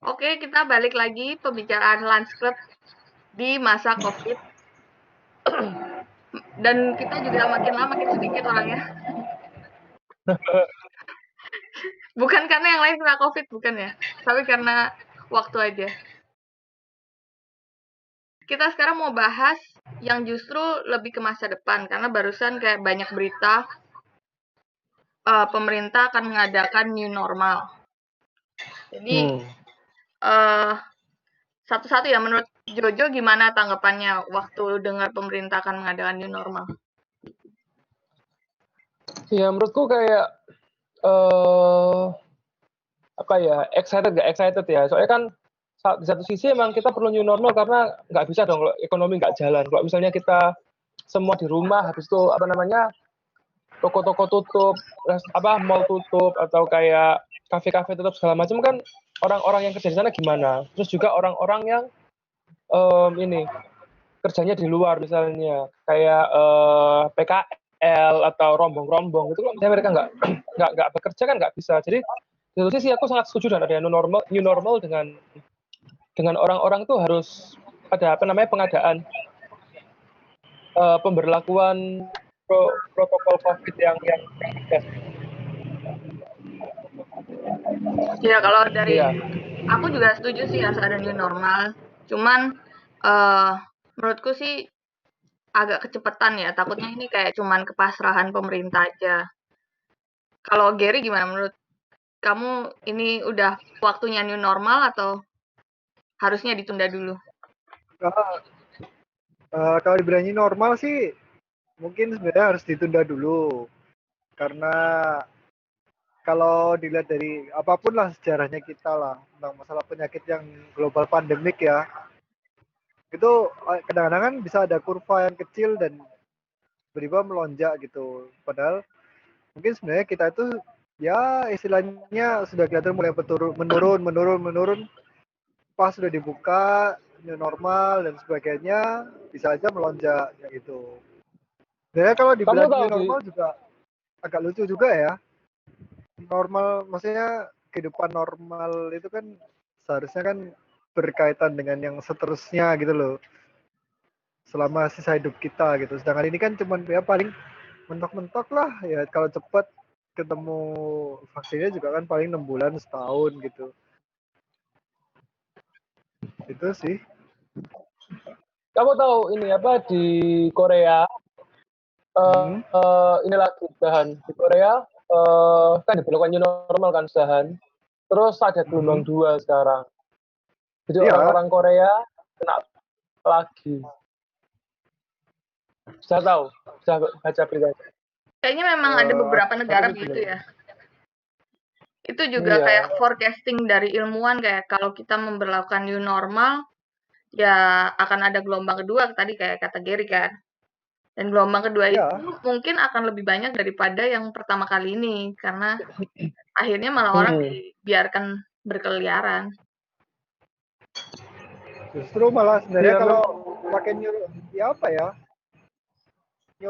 Oke, kita balik lagi pembicaraan Lunch Club di masa COVID. Dan kita juga makin lama makin sedikit orangnya. Bukan karena yang lain kena COVID, bukan ya. Tapi karena waktu aja. Kita sekarang mau bahas yang justru lebih ke masa depan. Karena barusan kayak banyak berita pemerintah akan mengadakan new normal. Jadi, uh, satu-satu ya, menurut Jojo gimana tanggapannya waktu dengar pemerintah akan mengadakan new normal? Ya menurutku kayak apa ya, excited ya. Soalnya kan di satu sisi emang kita perlu new normal karena nggak bisa dong kalau ekonomi nggak jalan. Kalau misalnya kita semua di rumah, habis itu apa namanya, toko-toko tutup, mall tutup, atau kayak kafe-kafe tutup segala macam, kan orang-orang yang kerja di sana gimana? Terus juga orang-orang yang ini kerjanya di luar, misalnya kayak PKL atau rombong-rombong itu, kalau misalnya mereka nggak bekerja kan nggak bisa. Jadi di satu sisi aku sangat setuju dengan adanya new normal dengan orang-orang tuh harus ada pengadaan pemberlakuan protokol COVID yang tegas. Ya kalau dari Iya. aku juga setuju sih harus ada new normal. Cuman uh, menurutku sih agak kecepatan ya. Takutnya ini kayak cuman kepasrahan pemerintah aja. Kalau Gary gimana menurut kamu, ini udah waktunya new normal atau harusnya ditunda dulu? Kalau dibilangin normal sih, mungkin sebenarnya harus ditunda dulu. Karena kalau dilihat dari apapun lah sejarahnya kita lah, tentang masalah penyakit yang global pandemik ya, itu kadang-kadang kan bisa ada kurva yang kecil dan tiba-tiba melonjak gitu. Padahal mungkin sebenarnya kita itu ya istilahnya sudah kelihatan mulai menurun. Pas sudah dibuka new normal dan sebagainya, bisa aja melonjak gitu. Sebenarnya kalau Kamu dibilang tahu new normal juga agak lucu juga ya. Normal, maksudnya kehidupan normal itu kan seharusnya kan berkaitan dengan yang seterusnya gitu loh. Selama sisa hidup kita gitu. Sedangkan ini kan cuman ya paling mentok-mentok lah ya, kalau cepat ketemu vaksinnya juga kan paling 6 bulan setahun gitu. Itu sih. Kamu tahu ini apa, di Korea ini lagi udahan di Korea, kan diberlakukan new normal kan udahan. Terus ada gelombang 2 sekarang. Jadi Iya. orang-orang Korea kena lagi. Sudah tahu? Sudah baca berita? Kayaknya memang ada beberapa negara begitu ya. Itu juga Iya. kayak forecasting dari ilmuwan, kayak kalau kita memberlakukan new normal, ya akan ada gelombang kedua tadi kayak kata Gary kan. Dan gelombang kedua Iya. itu mungkin akan lebih banyak daripada yang pertama kali ini karena akhirnya malah orang dibiarkan berkeliaran. Justru malah sebenarnya kalau pakai new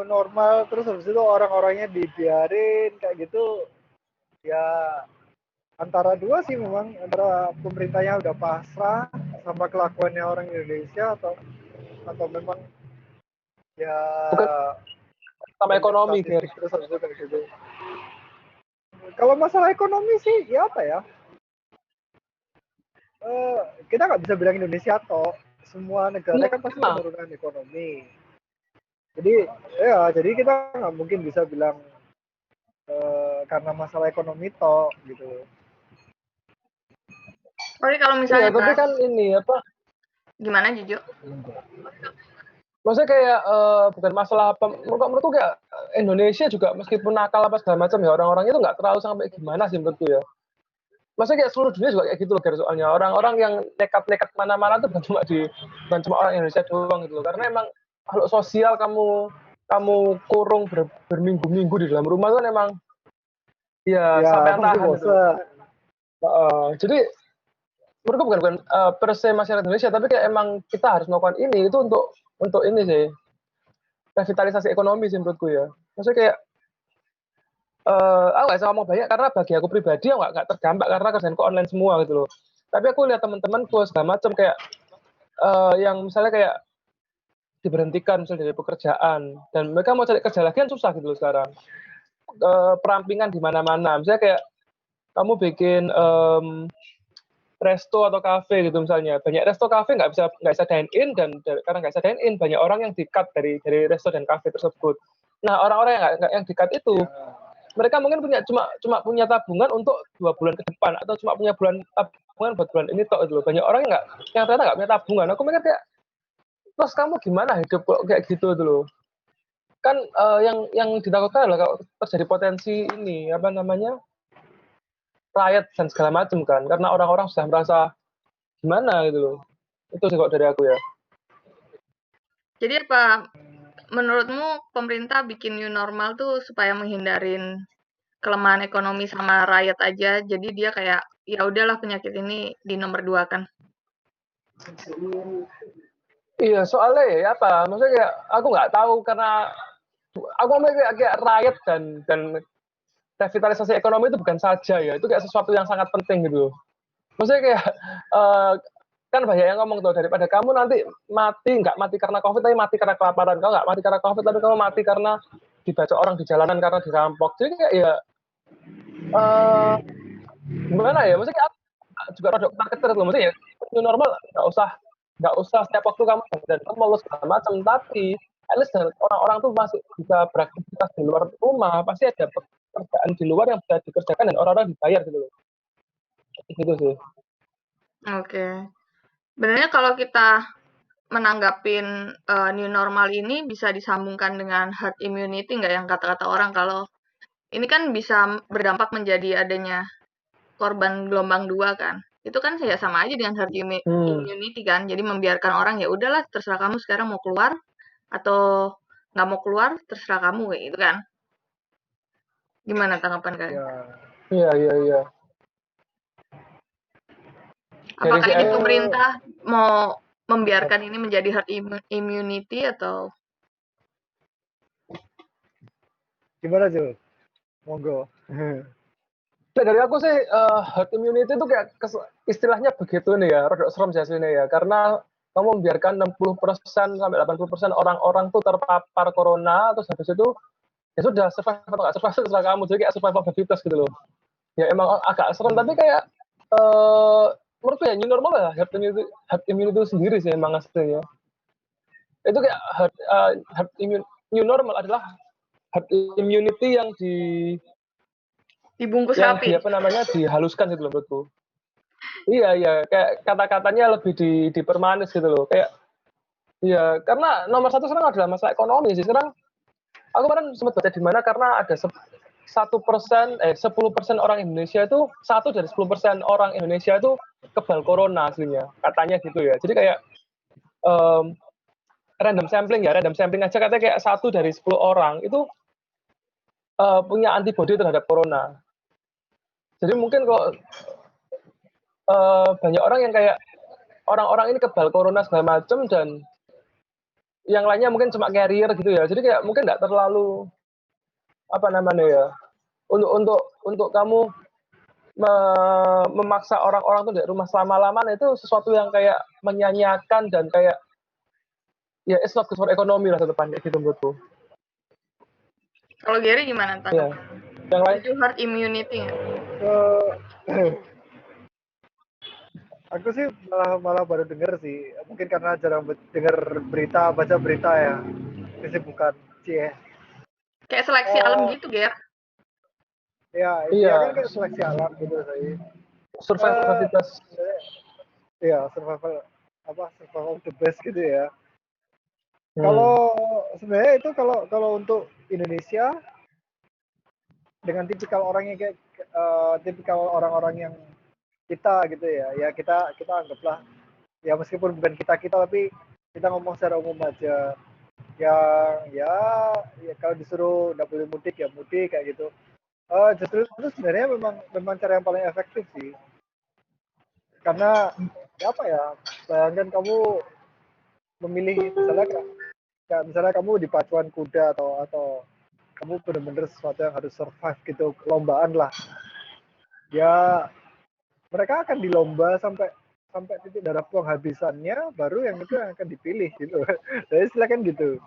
normal terus habis itu orang-orangnya dibiarin kayak gitu, ya antara dua sih, memang antara pemerintahnya udah pasrah sama kelakuannya orang Indonesia atau memang ya Bukan sama ekonomi, statistik terus habis itu kayak gitu. Kalau masalah ekonomi sih ya apa ya, kita nggak bisa bilang Indonesia toh, semua negara kan pasti penurunan ekonomi. Jadi kita nggak mungkin bisa bilang karena masalah ekonomi toh gitu. Oke, kalau misalnya tapi kan ini apa? Gimana Juju? Maksudnya kayak bukan masalah apa, menurutku kayak Indonesia juga meskipun nakal apa segala macam ya, orang-orang itu nggak terlalu sampai gimana sih menurutku ya. Maksudnya kayak seluruh dunia juga kayak gitu loh, soalnya orang-orang yang nekat-nekat mana-mana tuh bukan cuma orang Indonesia doang gitu loh. Karena emang kalau sosial kamu kurung berminggu-minggu di dalam rumah kan emang ya sampai tahan gitu. Jadi menurutku bukan per se masyarakat Indonesia, tapi kayak emang kita harus melakukan ini itu untuk ini sih, revitalisasi ekonomi sih menurutku ya. Maksudnya kayak aku nggak bisa ngomong banyak karena bagi aku pribadi aku nggak terdampak karena kerjaanku online semua gitu loh. Tapi aku lihat teman-temanku segala macam kayak yang misalnya kayak diberhentikan misalnya dari pekerjaan dan mereka mau cari kerja lagi kan susah gitu loh sekarang. Perampingan di mana-mana. Misalnya kayak kamu bikin resto atau kafe gitu misalnya. Banyak resto kafe nggak bisa dine in dan karena nggak bisa dine in banyak orang yang di-cut dari resto dan kafe tersebut. Nah orang-orang yang di-cut itu Ya, mereka mungkin cuma punya tabungan untuk 2 bulan ke depan atau cuma punya tabungan buat bulan ini tok gitu loh. Banyak orang yang ternyata nggak punya tabungan. Aku mikir kayak terus kamu gimana hidup kok kayak gitu tuh loh. Kan yang ditakutkan adalah kalau terjadi potensi ini apa namanya riot dan segala macam kan karena orang-orang sudah merasa gimana gitu loh. Itu sih kok dari aku ya. Jadi apa menurutmu pemerintah bikin new normal tuh supaya menghindarin kelemahan ekonomi sama rakyat aja, jadi dia kayak, ya udahlah penyakit ini di nomor dua kan? Iya, soalnya ya apa, maksudnya kayak aku nggak tahu karena aku mikir kayak riot dan revitalisasi ekonomi itu bukan saja ya, itu kayak sesuatu yang sangat penting gitu loh. Maksudnya kayak eh, kan banyak yang ngomong tuh daripada kamu nanti nggak mati karena COVID tapi mati karena kelaparan. Kamu nggak mati karena COVID tapi kamu mati karena dibaca orang di jalanan karena dirampok. Jadi kayak ya eh, gimana ya? Maksudnya kayak juga rada ketar loh. Maksudnya ya new normal nggak usah setiap waktu kamu dan kamu mau segala macam tapi at least orang-orang tuh masih bisa beraktivitas di luar rumah pasti ada pekerjaan di luar yang bisa dikerjakan dan orang-orang dibayar gitu loh gitu sih. Oke. Sebenarnya kalau kita menanggapin new normal ini bisa disambungkan dengan herd immunity nggak yang kata-kata orang kalau ini kan bisa berdampak menjadi adanya korban gelombang dua kan. Itu kan ya sama aja dengan herd Hmm. immunity kan. Jadi membiarkan orang ya udahlah terserah kamu sekarang mau keluar atau nggak mau keluar terserah kamu kayak gitu kan. Gimana tanggapan kalian? ya. Iya. Dari Apakah si ini Eh, pemerintah mau membiarkan ini menjadi herd immunity atau gimana Jul? Monggo. Nah, dari aku sih herd immunity itu kayak istilahnya begitu nih ya, rada serem sih aslinya ya. Karena kamu membiarkan 60% sampai 80% orang-orang tuh terpapar corona, terus habis itu ya sudah survive atau nggak survive setelah kamu. Jadi kayak survival of the fittest gitu loh. Ya emang agak serem, tapi kayak menurutku ya new normal lah herd immunity itu sendiri sih emang aslinya. Itu kayak new normal adalah herd immunity dibungkus yang rapi? apa namanya dihaluskan gitu loh menurutku. Iya, kayak kata-katanya lebih dipermanis gitu loh. Kayak iya, karena nomor satu sekarang adalah masalah ekonomi sih. Sekarang aku kemarin sempat baca di mana karena ada 10% orang Indonesia itu 1 dari 10% orang Indonesia itu kebal corona aslinya katanya gitu ya. Jadi kayak um, random sampling aja katanya kayak 1 dari 10 orang itu punya antibodi terhadap corona. Jadi mungkin kok banyak orang yang kayak orang-orang ini kebal corona segala macam dan yang lainnya mungkin cuma carrier gitu ya. Jadi kayak mungkin nggak terlalu apa namanya ya untuk kamu memaksa orang-orang tuh dari rumah selama-lamanya itu sesuatu yang kayak menyanyiakan dan kayak ya it's not good for ekonomi lah ke depan kayak gitu menurutku. Kalau Gary gimana Ya, tanggapan? yang lain Itu herd immunity nggak? Eh, aku sih malah baru denger sih. Mungkin karena jarang denger berita, baca berita ya. Kesibukan. Cie. Kayak seleksi alam Eh, gitu, Ger. ya intinya kan iya kayak seleksi alam gitu sih. Eh, survivalitas. ya survival of the best gitu ya. Hmm. Kalau sebenarnya itu kalau kalau untuk Indonesia dengan tipikal orangnya kayak tipikal orang-orang yang kita gitu ya, ya kita anggaplah ya meskipun bukan kita tapi kita ngomong secara umum aja yang ya kalau disuruh nggak boleh mudik ya mudik kayak gitu. Justru itu sebenarnya memang cara yang paling efektif sih karena ya apa ya bayangkan kamu memilih misalnya kamu di pacuan kuda atau kamu benar-benar sesuatu yang harus survive gitu perlombaan lah ya mereka akan dilomba sampai sampai titik darah penghabisannya, baru yang itu yang akan dipilih gitu. Jadi silakan gitu.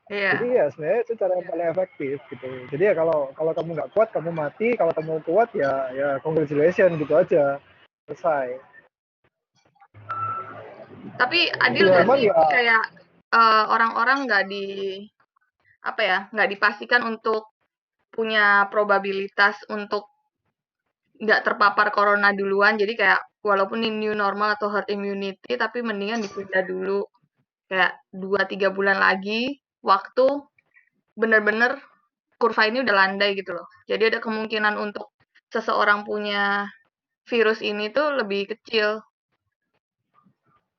Jadi Iya. ya sebenarnya itu cara yang paling efektif gitu. Jadi ya kalau kalau kamu nggak kuat kamu mati, kalau kamu kuat ya ya congratulations gitu aja, selesai. Tapi adil Iya, nggak Cuman sih ya kayak orang-orang nggak di apa ya nggak dipastikan untuk punya probabilitas untuk nggak terpapar corona duluan. Jadi kayak walaupun ini new normal atau herd immunity, tapi mendingan ditunda dulu kayak 2-3 bulan lagi waktu bener-bener kurva ini udah landai gitu loh. Jadi ada kemungkinan untuk seseorang punya virus ini tuh lebih kecil.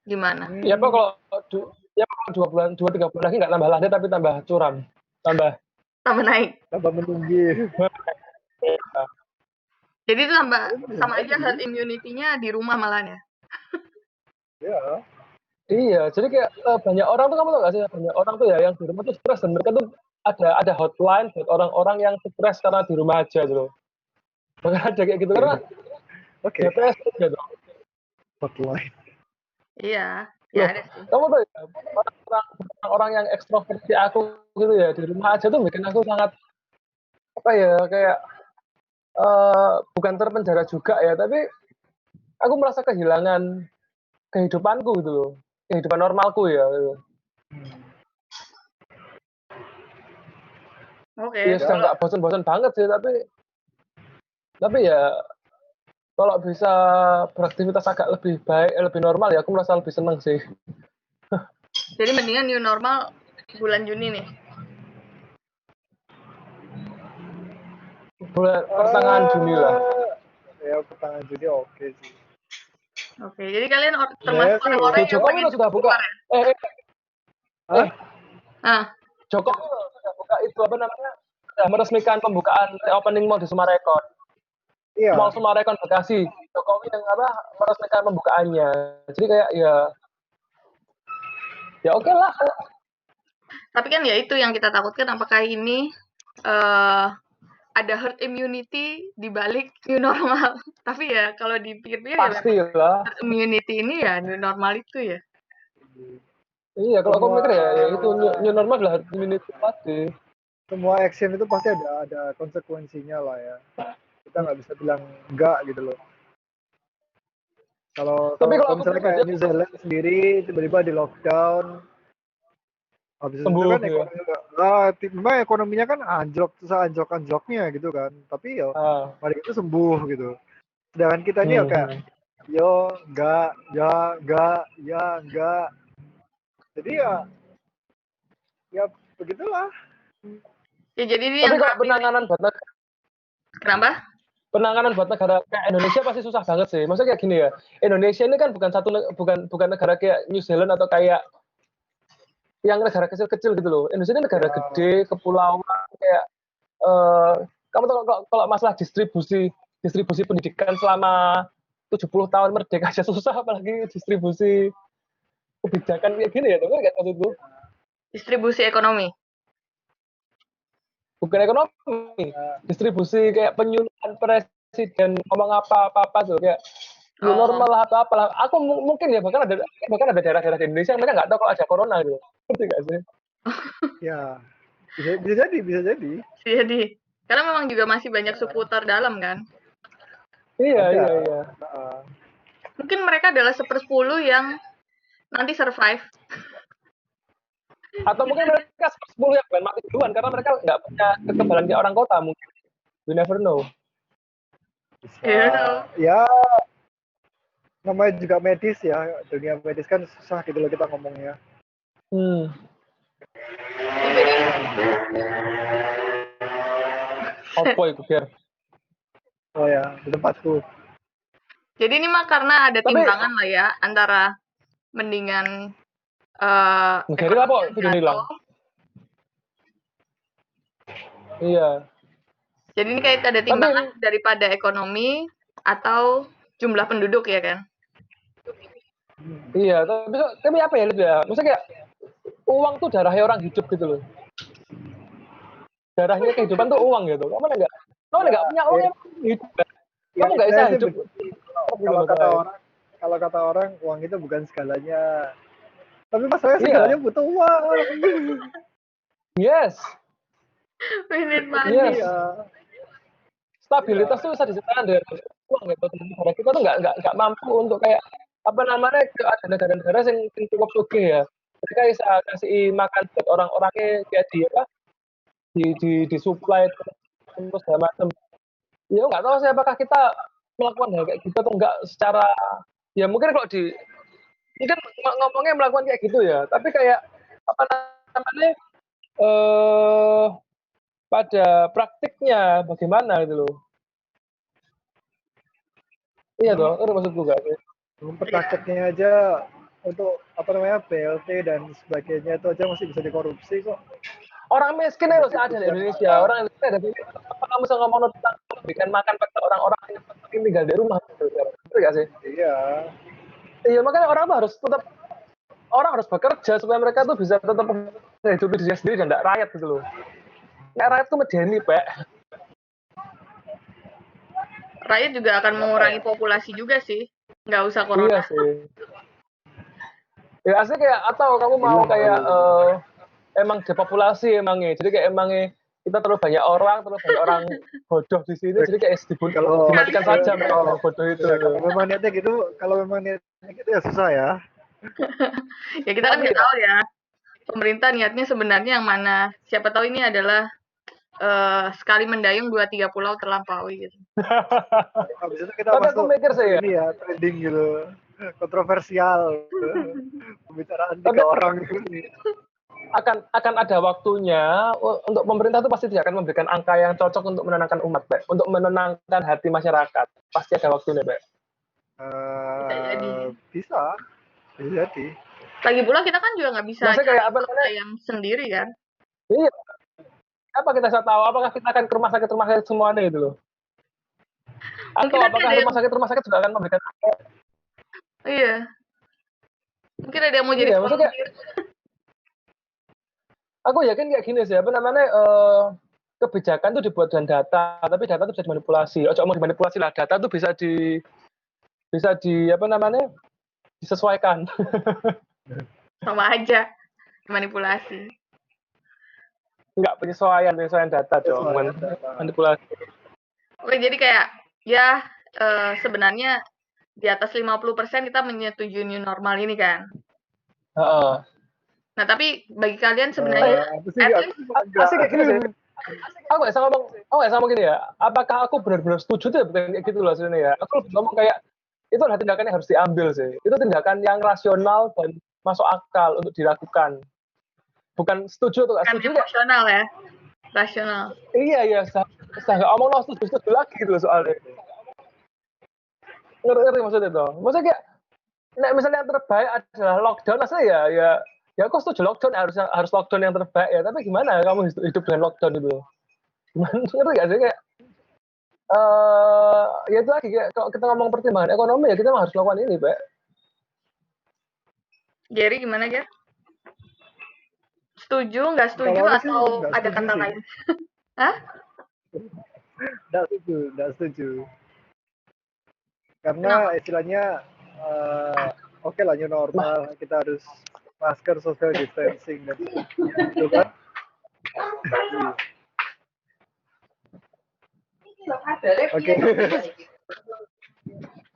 Gimana? ya Pak, hmm, kalau ya kalau 2 bulan, 2-3 bulan lagi nggak tambah landai tapi tambah curam, tambah. Tambah naik. tambah meninggi. Jadi itu Ya, bisa sama aja herd jadi. immunity-nya di rumah malah ya. Ya, Iya, jadi kayak banyak orang tuh, kamu tau gak sih, banyak orang tuh ya yang di rumah tuh stres, dan mereka tuh ada hotline buat orang-orang yang stres karena di rumah aja gitu. Bahkan ada kayak gitu karena oke. DPS gitu. Hotline. Iya, ya Loh, ada sih. kamu tahu ya, orang-orang yang ekstrovert seperti aku gitu ya, di rumah aja tuh bikin aku sangat apa ya, kayak bukan terpenjara juga ya, tapi aku merasa kehilangan kehidupanku gitu loh, kehidupan normalku ya gitu. Hmm. Oke, Ya sudah kalau nggak bosan-bosan banget sih, tapi ya kalau bisa beraktivitas agak lebih baik, lebih normal ya, aku merasa lebih senang sih. jadi mendingan new normal bulan Juni nih. Bulan pertengahan Juni lah. Ya pertengahan Juni oke sih. Oke, jadi kalian Sebenarnya termasuk sih, orang-orang yang Jokowi pengen lo sudah cepet buka, keluar ya? eh, eh, ah, eh, Ah, Jokowi lo sudah buka itu apa namanya, sudah meresmikan pembukaan opening mall di Sumarekon. Mall iya. Sumarekon Bekasi. Jokowi yang apa meresmikan pembukaannya. Jadi kayak ya oke lah. tapi kan ya itu yang kita takutkan apakah ini eh ada herd immunity di balik new normal. Tapi ya kalau dipikir-pikir ya memang Pastilah. herd immunity ini ya new normal itu ya. Iya, kalau aku Semua mikir ya itu new normal adalah herd immunity pasti. semua action itu pasti ada konsekuensinya lah ya. Kita nggak bisa bilang enggak gitu loh. Kalau Tapi kalau kalau kalau aku misalnya pribadi kayak aku New Zealand sendiri tiba-tiba di lockdown, habis itu sembuh kan ya. ekonomi memang ekonominya kan anjlok, susah anjlok-anjloknya gitu kan. Tapi ya Ah, mari itu sembuh gitu. Sedangkan kita ini ya kayak hmm. yo enggak, ya enggak, ya enggak. Jadi ya begitulah. Ya jadi ini Tapi yang kalau terakhir nih. Kenapa? penanganan buat negara kayak Indonesia pasti susah banget sih. Maksudnya kayak gini ya, Indonesia ini kan bukan negara kayak New Zealand atau kayak yang negara kecil-kecil gitu loh. Indonesia ini negara Ya, gede, kepulauan, kayak eh, kamu tahu kalau masalah distribusi pendidikan selama 70 tahun merdeka aja susah, apalagi distribusi kebijakan kayak gini ya, tapi nggak tahu itu. Distribusi ekonomi. Bukan ekonomi, ya, distribusi kayak penyuluhan presiden ngomong apa-apa tuh kayak new Oh, normal lah atau apalah. Aku mungkin ya bahkan ada daerah-daerah di Indonesia yang mereka nggak tahu kalau ada corona gitu. Ngerti nggak sih? ya. Bisa jadi, bisa jadi. jadi karena memang juga masih banyak suku terdalam kan. Iya, Ada. iya, iya. Heeh. Mungkin mereka adalah 1/10 yang nanti survive. Atau mungkin mereka 10 yang bukan mati duluan karena mereka nggak punya kekebalan kayak orang kota mungkin. We never know. Bisa. You know. Ya, namanya juga medis ya. Dunia medis kan susah gitu loh kita ngomongnya. Hmm. Ya, jadi Apa itu biar? Oh ya, di tempatku. jadi ini mah karena ada Tapi timbangan lah ya antara mendingan negara apa ekonomi yang itu hilang? jatuh. Iya. Jadi ini kayak ada Tapi timbangan daripada ekonomi atau jumlah penduduk ya kan. iya, tapi apa ya Lip ya? Maksudnya kayak uang tuh darahnya orang hidup gitu loh. Darahnya kehidupan tuh uang gitu. Kamu nggak Ya, punya uang ya, yang hidup. ya Kamu nggak bisa istilahnya sih hidup. begini. Kalau kalau kata orang uang itu bukan segalanya. Tapi masalahnya Iya. segalanya butuh uang. Yes. Minute money. Yes. Iya. Stabilitas tuh bisa disediakan dengan uang gitu. Negara kita tuh nggak mampu untuk kayak apa namanya ada negara-negara yang cukup sugih ya. Mereka bisa kasih makan buat orang-orangnya kayak di apa di supply terus segala macam. Ya nggak tahu sih apakah kita melakukan hal kayak gitu atau enggak secara ya mungkin kalau ini kan ngomongnya melakukan kayak gitu ya, tapi kayak apa namanya pada praktiknya bagaimana gitu loh. Iya dong, itu maksudku gak sih? Prakteknya aja untuk apa namanya BLT dan sebagainya itu aja masih bisa dikorupsi kok. Orang miskin harus ada di Indonesia. Orang miskin ada di Indonesia. Apa kamu bisa ngomong tentang memberikan makan pada orang-orang yang tinggal di rumah? Betul gak sih? Iya. Iya, makanya orang tuh harus tetap bekerja supaya mereka tuh bisa tetap hidup dirinya sendiri dan tidak rakyat gitu loh. Kayak rakyat tuh medeni, Pak. Rakyat juga akan mengurangi populasi juga sih. Nggak usah corona. Iya sih. Ya asli kayak atau kamu mau kayak emang depopulasi emangnya. Jadi kayak emangnya kita terlalu banyak orang bodoh di sini. Jadi kayak dimatikan saja mereka orang bodoh itu. Kalau memang niatnya gitu ya susah ya. Ya kita kan nggak tahu ya. Pemerintah niatnya sebenarnya yang mana. Siapa tahu ini adalah sekali mendayung 2-3 pulau terlampaui gitu. Habis itu kita Tapi aku mikir sih ya. Ini ya trending gitu. Kontroversial. Pembicaraan 3 orang. Akan ada waktunya untuk pemerintah itu pasti tidak akan memberikan angka yang cocok untuk menenangkan umat, Pak. Untuk menenangkan hati masyarakat. Pasti ada waktunya, Pak. Bisa jadi. Bisa jadi. Lagi pula kita kan juga nggak bisa kayak apa namanya yang sendiri kan. Iya. Apa kita bisa tahu? Apakah kita akan ke rumah sakit semuanya gitu loh? Atau apakah rumah sakit juga akan memberikan angka? Iya. Mungkin ada yang mau jadi maksudnya aku yakin kayak gini sih, apa namanya kebijakan itu dibuat dengan data, tapi data itu bisa dimanipulasi. Ojo mau dimanipulasi lah, data itu bisa di apa namanya disesuaikan. Sama aja manipulasi. Enggak penyesuaian data dong, manipulasi. Oke, jadi kayak ya sebenarnya di atas 50% kita menyetujui new normal ini kan. Nah, tapi bagi kalian sebenarnya asik kayak gini sih. Aku nggak sama gini ya. Apakah aku benar-benar setuju tuh bukan kayak gitu loh sebenarnya ya. Aku lebih ngomong kayak itu adalah tindakan yang harus diambil sih. Itu tindakan yang rasional dan masuk akal untuk dilakukan. Bukan setuju atau nggak setuju. Emosional ya, rasional. Iya. Saya nggak omong setuju lagi gitu loh soalnya. Ngerti maksudnya tuh. Maksudnya kayak misalnya yang terbaik adalah lockdown, maksudnya ya aku setuju lockdown, harus lockdown yang terbaik ya, tapi gimana kamu hidup dengan lockdown itu? Gimana, ngerti gak sih kayak ya itu lagi kayak kalau kita ngomong pertimbangan ekonomi ya kita harus melakukan ini, Pak. Jerry gimana, Ger? Setuju, nggak setuju, atau ada kata lain? Hah? Nggak setuju. Karena istilahnya oke lah new normal, kita harus masker, social distancing dan itu kan. Oke.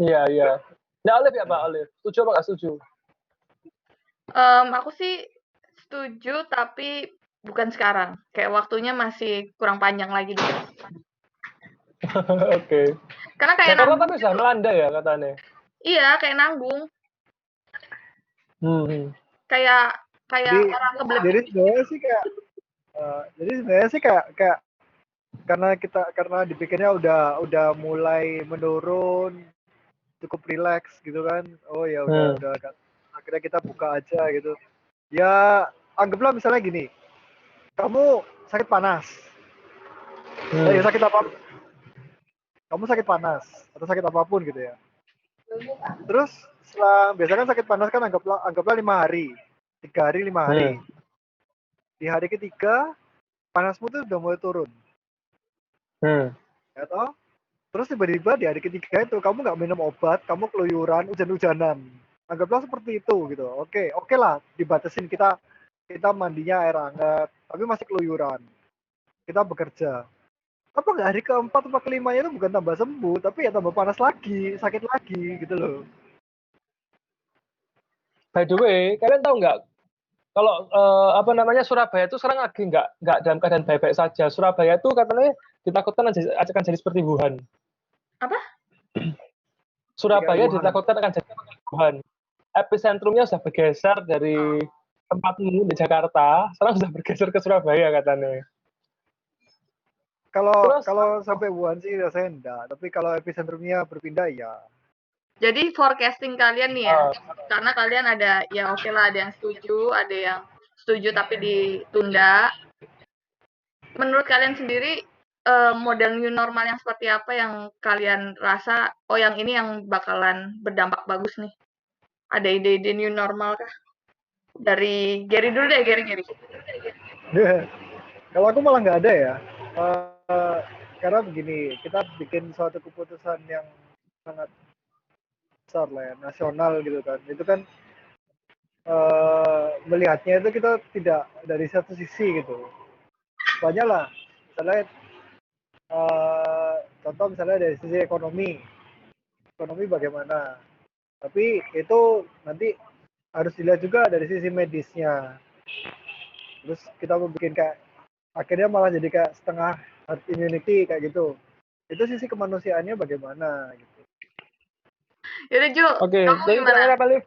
Iya. Nah, Olive ya Pak, Olive. Setuju apa nggak setuju? Aku sih setuju, tapi bukan sekarang. Kayak waktunya masih kurang panjang lagi dulu. Oke. Karena kayak Jakarta tapi sudah melanda ya katanya. Iya, kayak nanggung. Kayak orang kebelet. Jadi sebenarnya sih kayak karena dipikirnya udah mulai menurun, cukup rileks gitu kan. Oh ya udah kan. Akhirnya kita buka aja gitu. Ya anggaplah misalnya gini, kamu sakit panas, sakit apa? Kamu sakit panas atau sakit apapun gitu ya. Terus biasanya kan sakit panas kan anggaplah 5 hari, 3 hari 5 hari. Di hari ketiga panasmu tuh udah mulai turun. Ya toh? Terus tiba-tiba di hari ketiga itu kamu nggak minum obat, kamu keluyuran, hujan-hujanan. Anggaplah seperti itu gitu. Oke, oke lah, dibatasin kita kita mandinya air hangat, tapi masih keluyuran. Kita bekerja. Apa nggak hari keempat atau kelimanya itu bukan tambah sembuh, tapi ya tambah panas lagi, sakit lagi gitu loh. By the way, kalian tahu nggak kalau apa namanya Surabaya itu sekarang lagi nggak dalam keadaan baik-baik saja. Surabaya itu katanya ditakutkan akan jadi seperti Wuhan. Apa? Surabaya Wuhan. ditakutkan akan jadi seperti Wuhan. Epicentrumnya sudah bergeser dari tempatmu di Jakarta, sekarang sudah bergeser ke Surabaya katanya. Kalau sampai Wuhan sih rasanya enggak, tapi kalau epicentrumnya berpindah ya. Jadi forecasting kalian nih ya, karena kalian ada ya oke lah, ada yang setuju tapi ditunda. Menurut kalian sendiri model new normal yang seperti apa yang kalian rasa oh yang ini yang bakalan berdampak bagus nih? Ada ide-ide new normal kah? Dari Gary dulu deh, Gary. Kalau aku malah nggak ada ya. Karena begini, kita bikin suatu keputusan yang sangat besar lah ya, nasional gitu kan. Itu kan melihatnya itu kita tidak dari satu sisi gitu. Banyak lah, misalnya contoh misalnya dari sisi ekonomi bagaimana. Tapi itu nanti harus dilihat juga dari sisi medisnya. Terus kita mau bikin kayak akhirnya malah jadi kayak setengah herd immunity kayak gitu. Itu sisi kemanusiaannya bagaimana gitu. Yaudah Jo, Oke, kamu jadi gimana? kira-kira apa, Liv?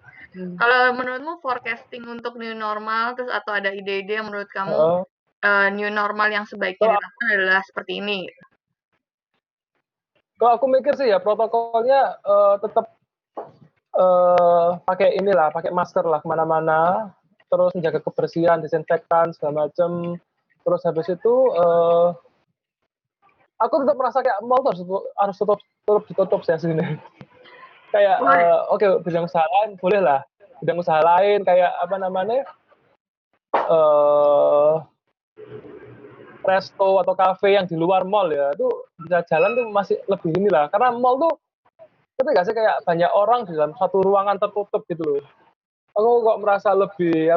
Kalau menurutmu forecasting untuk new normal, terus atau ada ide-ide yang menurut kamu new normal yang sebaiknya dilakukan adalah seperti ini? Kalau aku mikir sih ya protokolnya tetap pakai masker lah kemana-mana, terus menjaga kebersihan, disinfektan segala macam. Terus habis itu aku tetap merasa kayak mall tuh harus tetap ditutup sih sini. Kayak oke, bidang usaha lain boleh lah, bidang usaha lain kayak apa namanya resto atau kafe yang di luar mall ya itu bisa jalan tuh masih lebih inilah, karena mall tuh tapi nggak sih kayak banyak orang di dalam satu ruangan tertutup gitu loh. Aku kok merasa lebih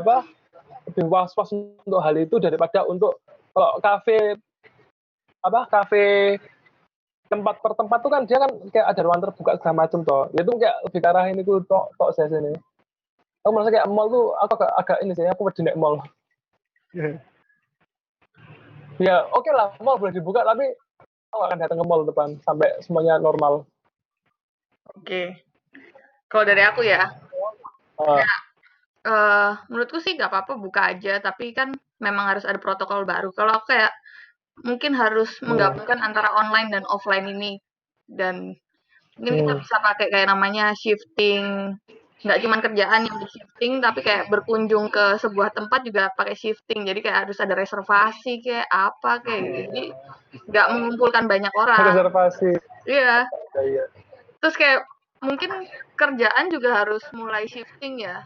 was-was untuk hal itu daripada untuk kalau kafe tempat per tempat tuh kan dia kan kayak ada ruang terbuka segala macam toh. Itu kayak lebih ke arah ini tuh tok saya sini. Aku merasa kayak mall tuh aku agak ini sih, aku wedi nek mall. Ya oke lah, mall boleh dibuka tapi aku akan datang ke mall depan sampai semuanya normal. Oke. Kalau dari aku ya, menurutku sih nggak apa-apa buka aja, tapi kan memang harus ada protokol baru. Kalau aku kayak mungkin harus menggabungkan antara online dan offline ini. Dan mungkin kita bisa pakai kayak namanya shifting. Nggak cuma kerjaan yang di shifting, tapi kayak berkunjung ke sebuah tempat juga pakai shifting. Jadi kayak harus ada reservasi kayak apa kayak gitu. Jadi nggak mengumpulkan banyak orang. Reservasi. Iya. Terus kayak mungkin kerjaan juga harus mulai shifting ya.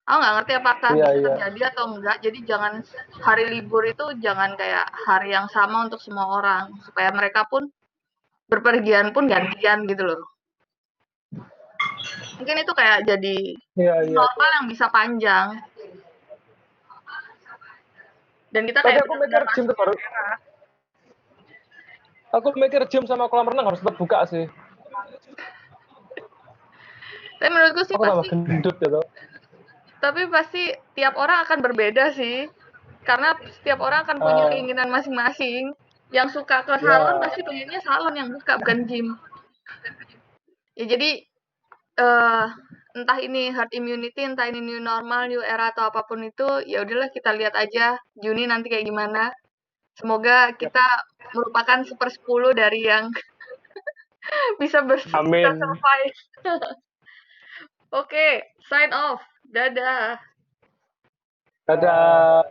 Aku nggak ngerti apakah bisa terjadi atau enggak. Jadi jangan hari libur itu jangan kayak hari yang sama untuk semua orang. Supaya mereka pun berpergian pun gantian gitu loh. Mungkin itu kayak jadi normal yang bisa panjang. Dan kita kayak aku mikir gym tuh baru. Aku mikir gym sama kolam renang harus tetap buka sih. Tapi menurutku sih aku pasti gendut gitu. Tapi pasti tiap orang akan berbeda sih. Karena setiap orang akan punya keinginan masing-masing. Yang suka ke salon pasti pengennya salon yang buka, bukan gym. Ya jadi entah ini herd immunity, entah ini new normal, new era atau apapun itu, ya udahlah kita lihat aja Juni nanti kayak gimana. Semoga kita merupakan 1/10 dari yang bisa survive. Oke, sign off. Dadah. Dadah.